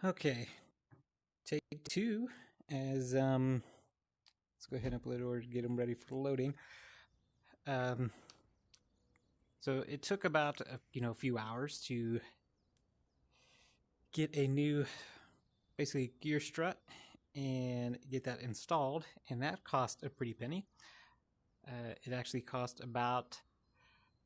Okay, take two as let's go ahead and upload or get them ready for loading. So it took about a few hours to get a new basically gear strut and get that installed, and that cost a pretty penny. It actually cost about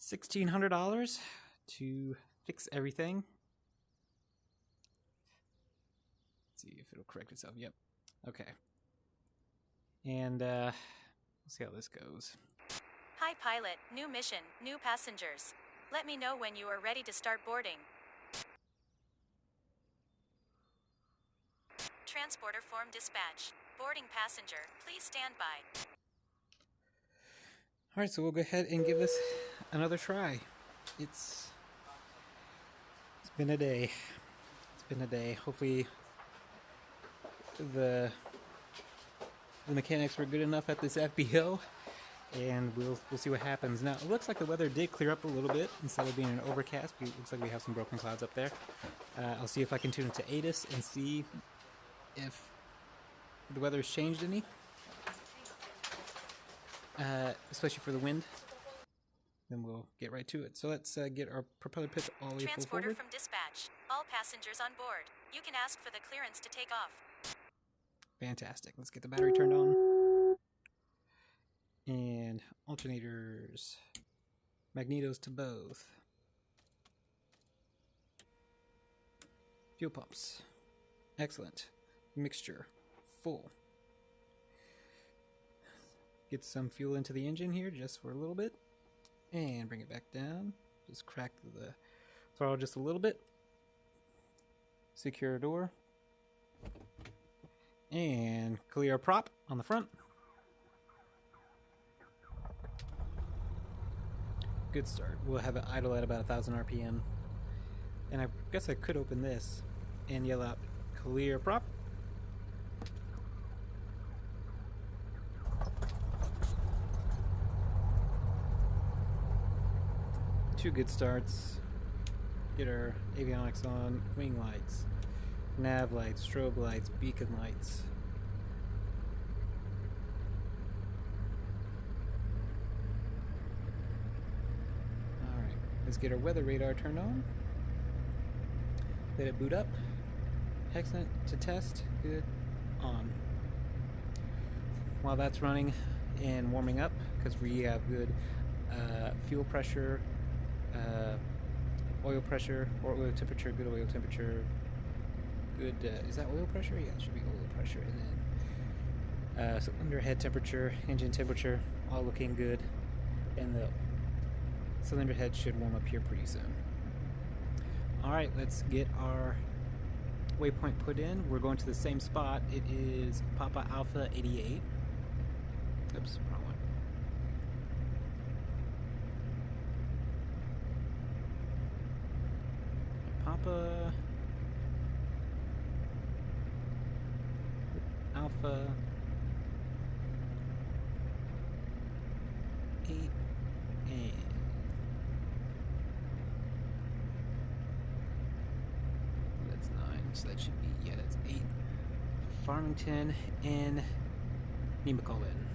$1,600 to fix everything. Let's see if it'll correct itself. Yep. Okay. And let's see how this goes. Hi pilot, new mission, new passengers. Let me know when you are ready to start boarding. Transporter form dispatch. Boarding passenger, please stand by. Alright, so we'll go ahead and give this another try. It's been a day. It's been a day. Hopefully the mechanics were good enough at this FBO, and we'll see what happens. Now, it looks like the weather did clear up a little bit. Instead of being an overcast, it looks like we have some broken clouds up there. I'll see if I can tune it to ATIS and see if the weather's changed any, especially for the wind. Then we'll get right to it. So let's get our propeller pitch all the way full Transporter forward. from dispatch. All passengers on board. You can ask for the clearance to take off. Fantastic. Let's get the battery turned on. And alternators. Magnetos to both. Fuel pumps. Excellent. Mixture. Full. Get some fuel into the engine here just for a little bit. And bring it back down. Just crack the throttle just a little bit. Secure door. And clear prop on the front. Good start. We'll have it idle at about 1,000 RPM. And I guess I could open this and yell out clear prop. Two good starts. Get our avionics on, wing lights, nav lights, strobe lights, beacon lights. Alright, let's get our weather radar turned on. Let it boot up. Excellent. To test. Good. On. While that's running and warming up, because we have good fuel pressure, oil pressure, or oil temperature, good oil temperature, good, is that oil pressure? Yeah, it should be oil pressure. And then cylinder head temperature, engine temperature, all looking good. And the cylinder head should warm up here pretty soon. Alright, let's get our waypoint put in. We're going to the same spot. It is Papa Alpha 88. Oops, wrong one. Papa Alpha 8 and that's 9, so that should be, yeah, that's 8. Farmington and Nemacolin.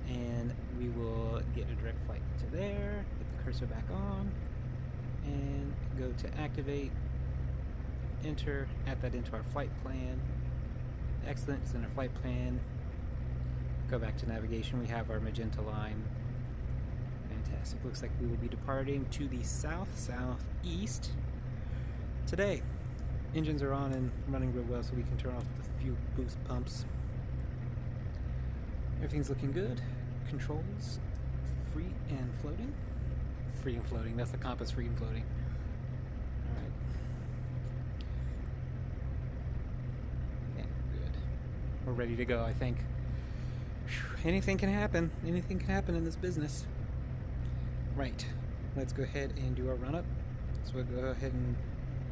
And we will get a direct flight to there, get the cursor back on, and go to activate, enter, add that into our flight plan. Excellent, it's in our flight plan. Go back to navigation, we have our magenta line. Fantastic, looks like we will be departing to the south-southeast today. Engines are on and running real well, so we can turn off the fuel boost pumps. Everything's looking good. Controls, free and floating. Free and floating, that's the compass, free and floating. Alright. Yeah, good. We're ready to go, I think. Whew, anything can happen. Anything can happen in this business. Right. Let's go ahead and do our run-up. So we'll go ahead and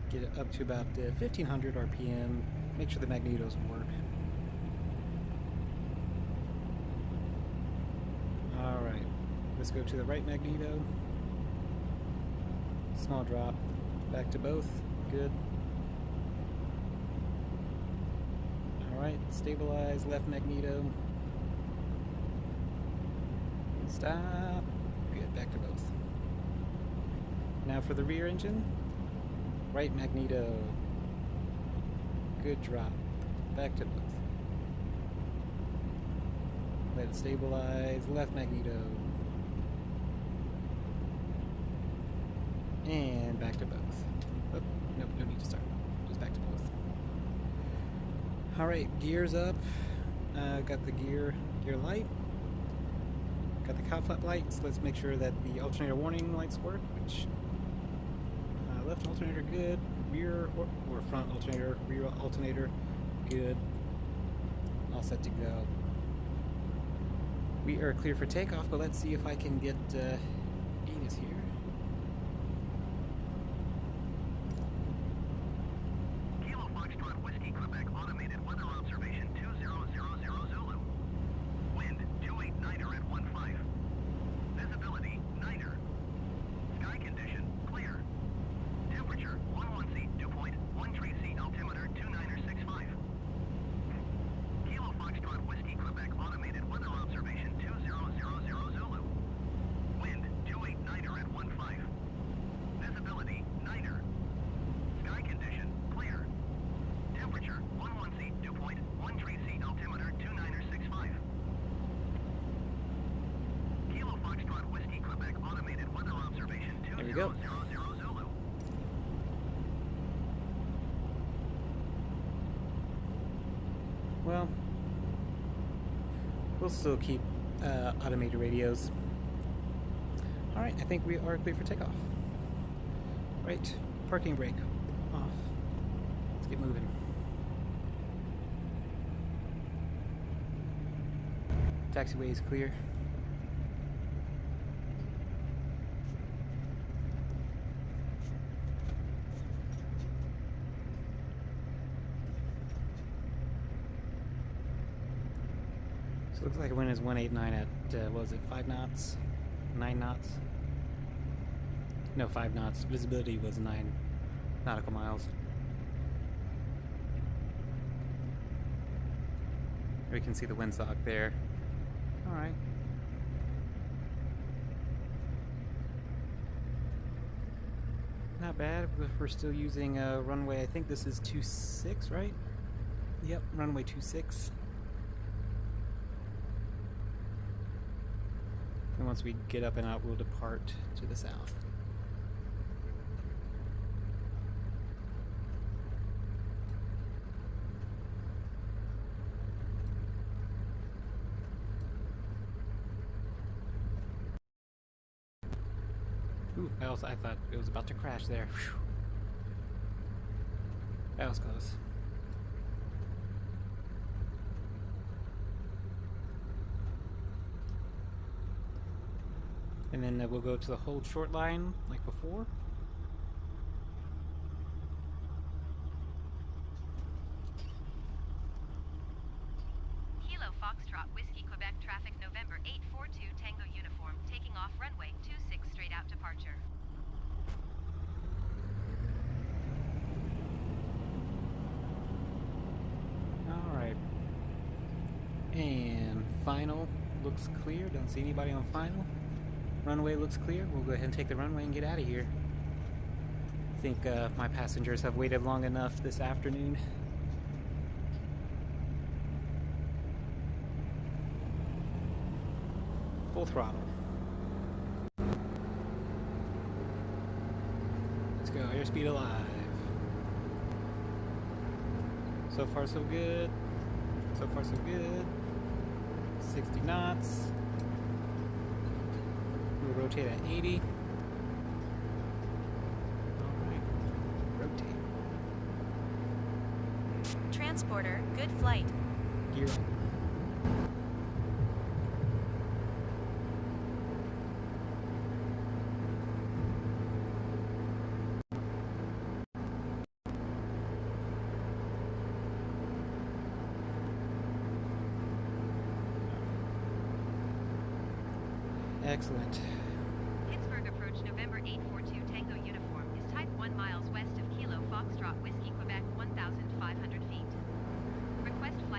get it up to about 1,500 RPM. Make sure the magnetos work. Alright. Let's go to the right magneto. Small drop. Back to both. Good. Alright, stabilize, left magneto. Stop. Good, back to both. Now for the rear engine. Right magneto. Good drop. Back to both. Let it stabilize, left magneto. And back to both. Oh, nope, no need to start. Just back to both. Alright, gears up. Got the gear light. Got the cow flap lights. Let's make sure that the alternator warning lights work, which left alternator good, rear or front alternator, rear alternator good. All set to go. We are clear for takeoff, but let's see if I can get Anus here. Kilo Foxtrot Whiskey Quebec automated weather observation 2000 Zulu. Wind 28 at 15. Visibility 9er. Sky condition clear. Temperature 11C dew point 13C altimeter 2965. Kilo Foxtrot Whiskey Quebec automated weather observation 2000 Zulu. Wind 28 at 15. Visibility 9er. Sky condition clear. Temperature 11C dew point 13C altimeter 2965. Kilo Foxtrot Whiskey Quebec automated weather observation 2000 There we go. Zulu. Well, we'll still keep automated radios. Alright, I think we are clear for takeoff. Right, parking brake off. Let's get moving. Taxiway is clear. So it looks like the wind is 189 at, what was it, 5 knots? 9 knots? No, 5 knots. Visibility was 9 nautical miles. We can see the windsock there. Alright. Not bad. We're still using runway, I think this is 26, right? Yep, runway 26. And once we get up and out, we'll depart to the south. Ooh, I thought it was about to crash there. Whew. That was close. And then we'll go to the hold short line like before. Kilo Foxtrot Whiskey Quebec traffic November 842 Tango uniform taking off runway 26 straight out departure. Alright. And final looks clear. Don't see anybody on final. Runway looks clear. We'll go ahead and take the runway and get out of here. I think my passengers have waited long enough this afternoon. Full throttle. Let's go. Airspeed alive. So far so good. So far so good. 60 knots. We'll rotate at 80. Alright. Rotate. Transporter, good flight. Gear up. Excellent. Pittsburgh approach November 842 Tango uniform is type 1 miles west of Kilo Foxtrot Whiskey Quebec 1,500 feet. Request flight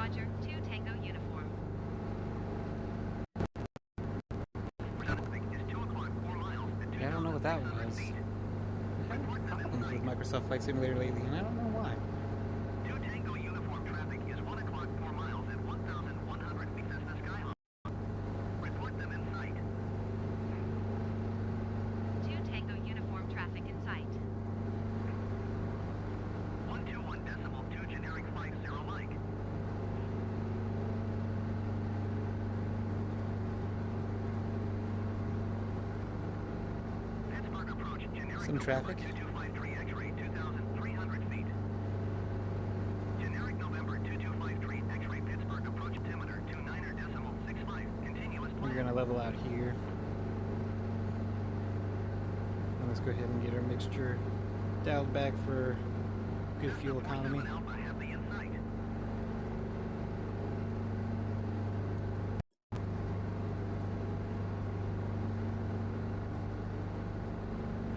Roger, 2 Tango uniform. Is 2 o'clock, 4 miles at Yeah, I don't know what that was. 2,600 feet. I had problems with Microsoft Flight Simulator lately, and I don't know why. 2 Tango uniform traffic is 1 o'clock, 4 miles at 1,100 feet. Cessna Skyhawk. Report them in sight. 2 Tango uniform traffic in sight. 121.2 generic flight 0 Mike. Pittsburgh approach generic Some traffic. 2253 X-ray 2,300 feet. Generic November 2253 X-ray Pittsburgh approach altimeter 29.65 continuous We're plan. gonna level out here. And let's go ahead and get our mixture dialed back for good fuel economy. Alpha have the insight.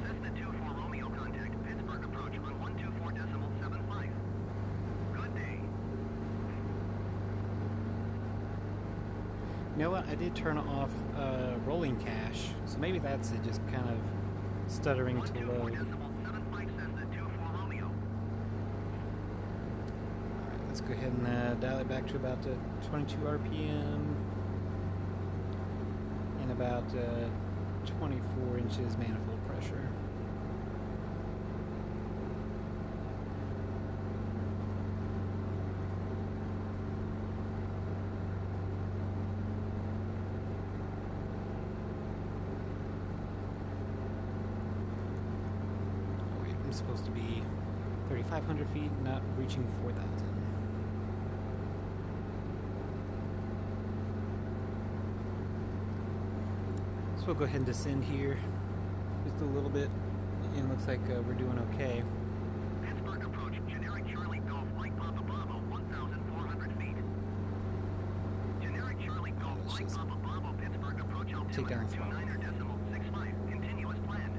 Cessna 24 Romeo contact Pittsburgh approach on 124.75. Good day. You know what? I did turn off rolling cache, so maybe that's it, just kind of stuttering to load. 124.75 Cessna 24 Romeo. Alright, let's go ahead and dial it back to about 22 RPM and about 24 inches manifold pressure. Oh wait, I'm supposed to be 3,500 feet, not reaching 4,000. So we'll go ahead and descend here just a little bit, and it looks like we're doing okay. Pittsburgh approach generic Charlie Golf Mike Papa Bravo 1,400 feet. Generic Charlie Golf Let's Mike just Papa Bravo Pittsburgh approach take down altimeter the throttle. 29.65 continuous plan.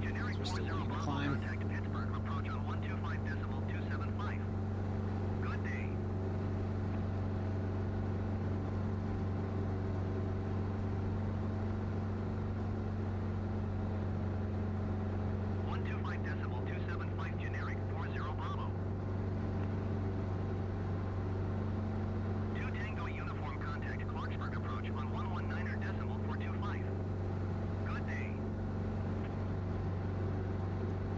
Generic We're still 40 waiting to Bravo climb. contact Pittsburgh approach on 125.275. Good day. Generic 40 Bravo. 2 Tango uniform contact Clarksburg approach on 119.425. Good day.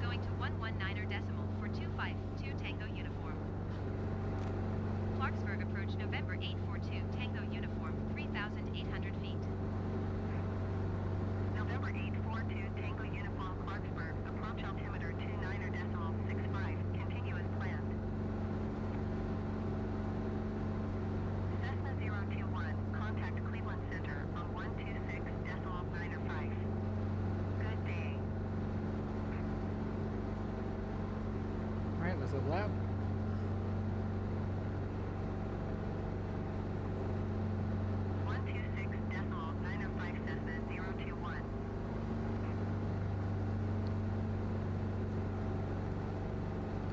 Going to 119.425, 2 Tango uniform. Clarksburg approach November 842 Tango uniform, 3,800 feet. November 842 Tango Uniform Clarksburg, approach altimeter 29.65, continuous planned. Cessna 021, contact Cleveland Center on 126.95. Good day. Alright, let's level out. One 126.95 Cessna 021.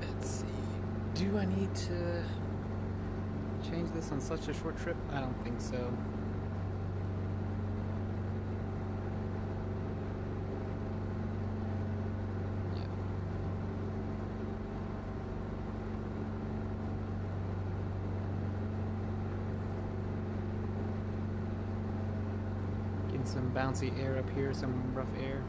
Let's see. Do I need to change this on such a short trip? I don't think so. Yeah. Getting some bouncy air up here, some rough air.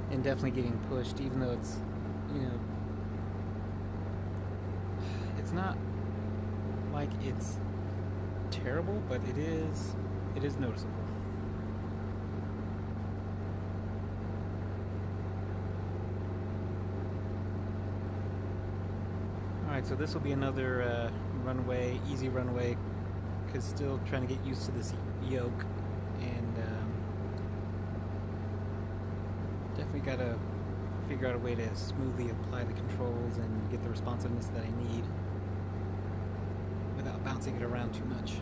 And definitely getting pushed, even though it's, you know, it's not like it's terrible, but it is noticeable. Alright, so this will be another runway, easy runway, because still trying to get used to this yoke, and definitely got to figure out a way to smoothly apply the controls and get the responsiveness that I need without bouncing it around too much.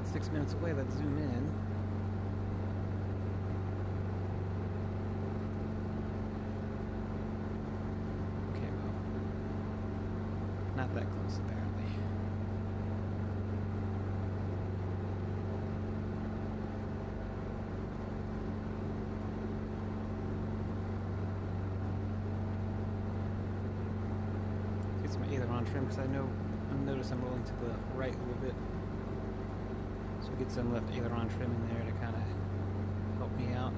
about 6 minutes away. Let's zoom in. Okay, well, not that close apparently. Get some aileron trim because I notice I'm rolling to the right a little bit. So get some left aileron trim in there to kind of help me out.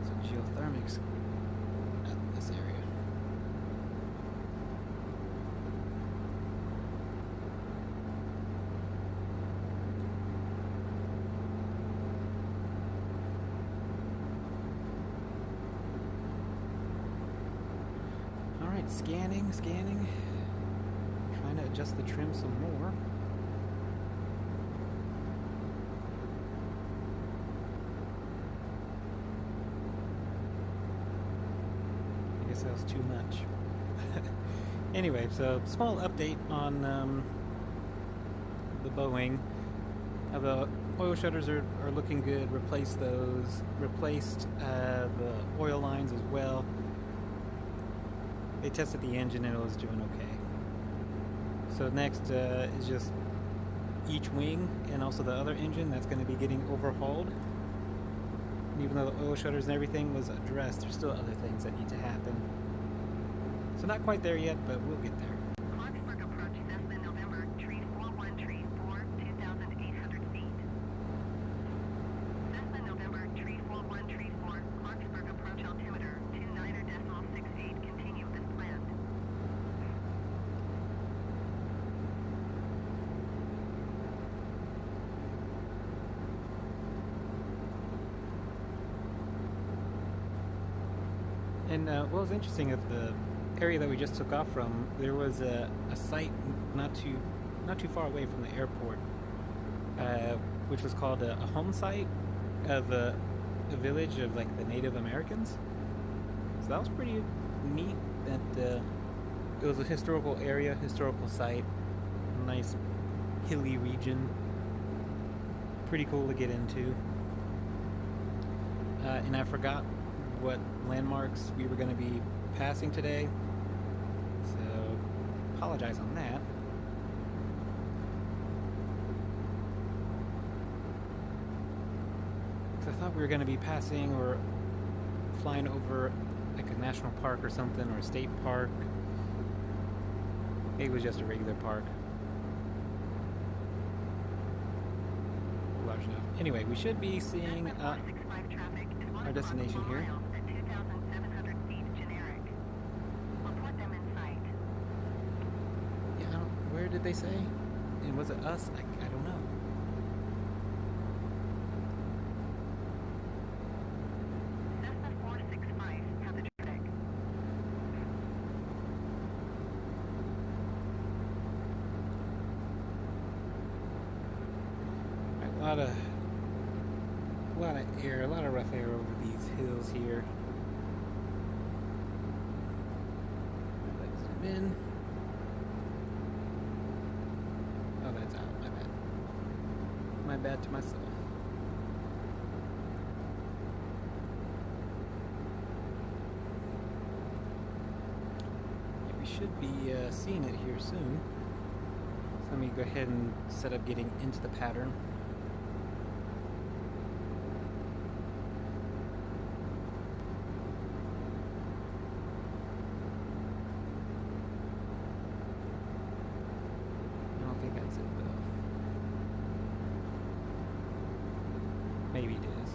Some geothermics at this area. Alright, scanning. Trying to adjust the trim some more. I guess that was too much. Anyway, so small update on the Boeing. The oil shutters are looking good. Replaced those. Replaced the oil lines as well. They tested the engine and it was doing okay. So next is just each wing and also the other engine that's going to be getting overhauled. And even though the oil shutters and everything was addressed, there's still other things that need to happen. So not quite there yet, but we'll get there. Clarksburg approach Cessna November, tree 41, tree 4, 2,800 feet. Cessna November, tree 41, tree 4, Clarksburg approach altimeter 29.68, continue as planned. And what was interesting of the area that we just took off from, there was a site not too far away from the airport, which was called a home site of a village of like the Native Americans. So that was pretty neat. That it was a historical area, historical site, nice hilly region, pretty cool to get into. And I forgot what landmarks we were going to be passing today, so apologize on that. Because I thought we were going to be passing or flying over like a national park or something, or a state park. Maybe it was just a regular park. Large enough. Anyway, we should be seeing our destination here. At 2,700 feet, generic. Report them in sight. Yeah, where did they say? And was it us? I don't know. Cessna 465, have the traffic. A lot of air, a lot of rough air over these hills here. Let's zoom in. Oh, that's out. My bad. My bad to myself. Yeah, we should be seeing it here soon. So let me go ahead and set up getting into the pattern. That's it though. Maybe it is.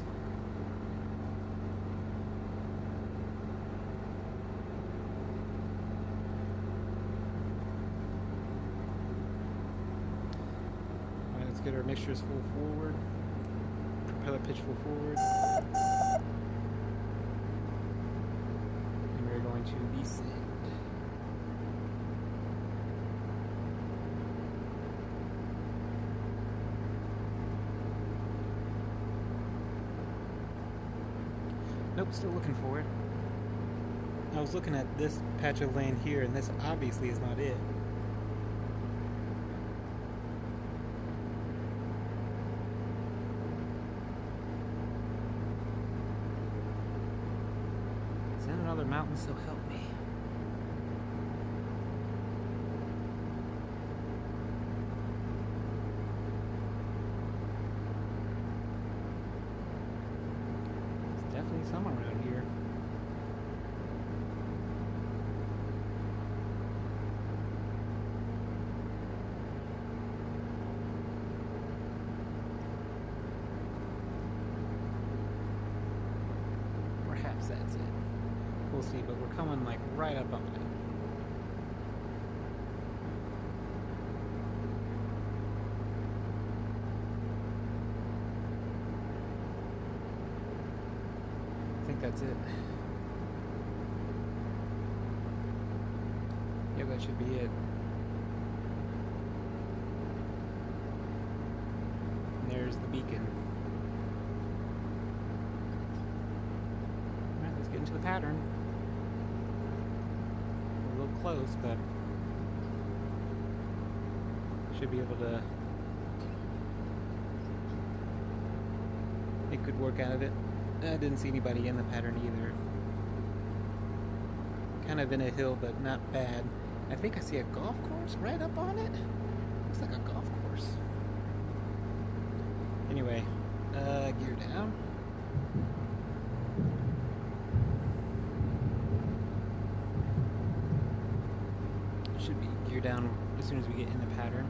Alright, let's get our mixtures full forward. Propeller pitch full forward. And we're going to descend. Still looking for it. I was looking at this patch of land here, and this obviously is not it. Is that another mountain? So help me. There's definitely some around here. Perhaps that's it. We'll see, but we're coming like right up on it. I think that's it. Yeah, that should be it. And there's the beacon. Alright, let's get into the pattern. We're a little close, but should be able to make good work out of it. I didn't see anybody in the pattern either. Kind of in a hill, but not bad. I think I see a golf course right up on it. Looks like a golf course. Anyway, gear down. Should be gear down as soon as we get in the pattern.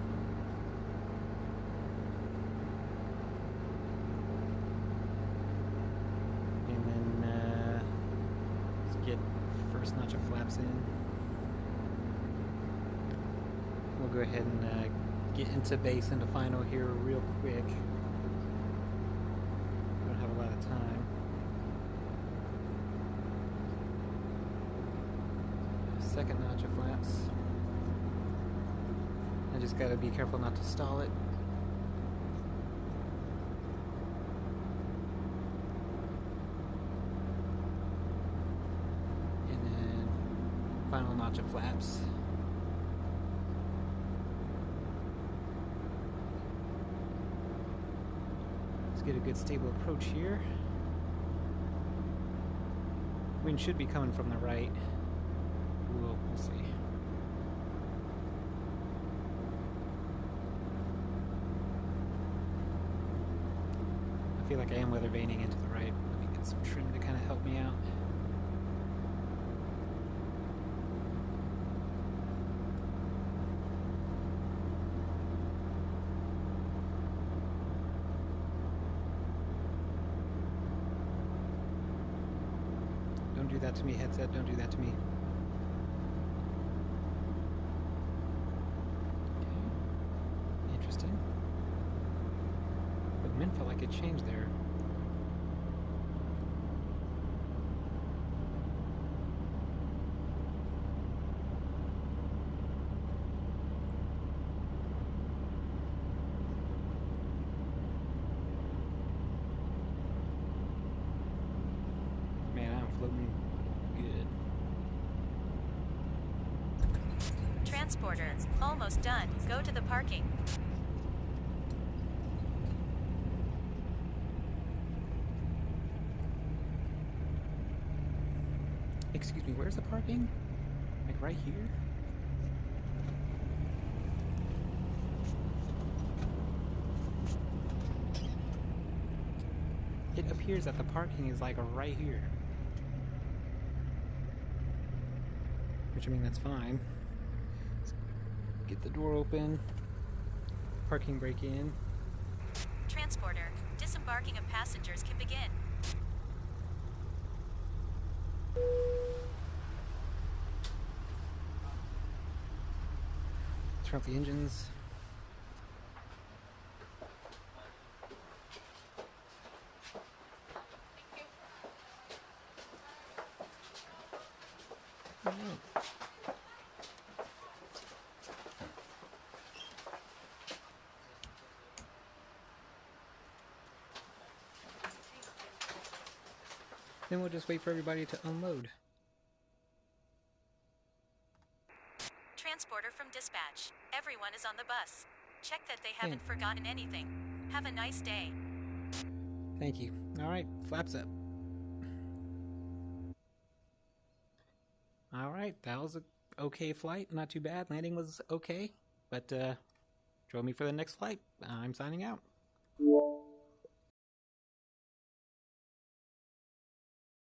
And then let's get first notch of flaps in. We'll go ahead and get into base into final here real quick. Don't have a lot of time. Second notch of flaps. I just gotta be careful not to stall it. And then final notch of flaps. Let's get a good stable approach here. Wind should be coming from the right. We'll see. I feel like I am weather vaning into the right. Let me get some trim to kind of help me out. Don't do that to me, headset. Don't do that to me. Okay. Interesting. The wind felt like it changed there. Man, I'm floating good. Transporter, almost done. Go to the parking. Excuse me, where's the parking? Like right here? It appears that the parking is like right here. Which, I mean, that's fine. Let's get the door open. Parking brake in. Transporter, disembarking of passengers can begin. Turn off the engines. Alright. Then we'll just wait for everybody to unload. Transporter from dispatch. Everyone is on the bus. Check that they haven't forgotten anything. Have a nice day. Thank you. Alright, flaps up. Alright, that was a okay flight. Not too bad. Landing was okay. But, drove me for the next flight. I'm signing out.